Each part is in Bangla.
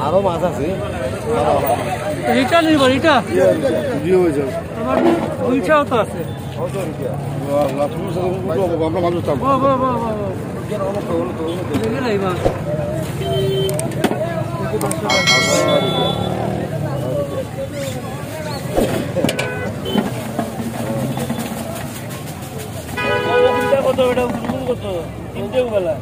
আরো মাছ আছে এটা নিব এটা দিয়ে হয়ে যাবে আমার দুইটাও তো আছে আমরা মাছ উঠতাম বাহ বাহ বাহ বাহ দেখে নাই মাছ কত এটা কত তিনটে বেলা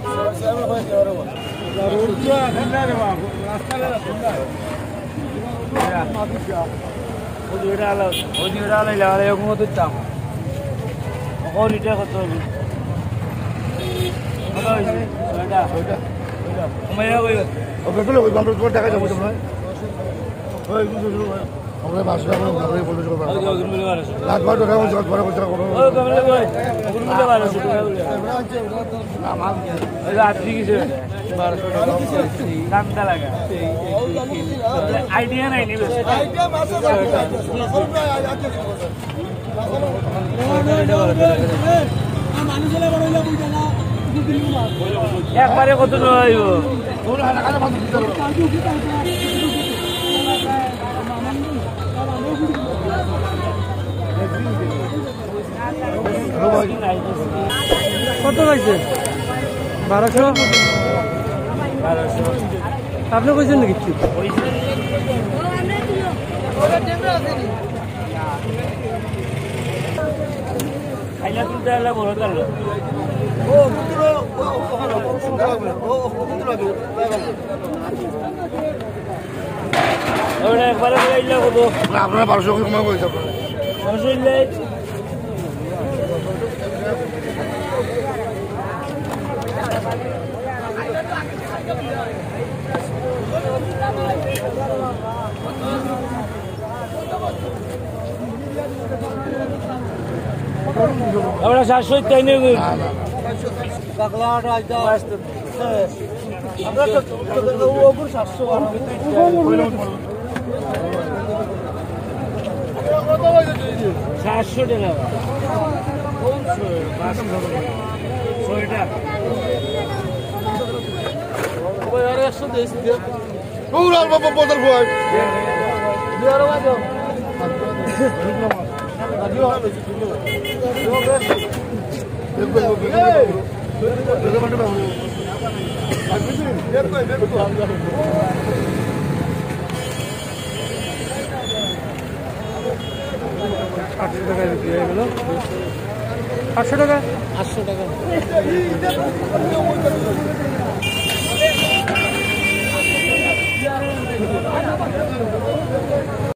টাকা যাবো আমরা মাছ আইডিয়া নাই একবারে কত নয় কত হয়েছে 1200 আপনি কইছেন নাকি খাইলা তুলতে হলে বড় গেল একবারে আপনারা 1200 কমা কইছে আমরা 700 তাই নেব আমরা তো ওপর 700 700 টাকা ছয়টা আর 100 দিয়েছি পুরো বাবা বদল হয় দিয়ারো বাজো টাকা 800 টাকা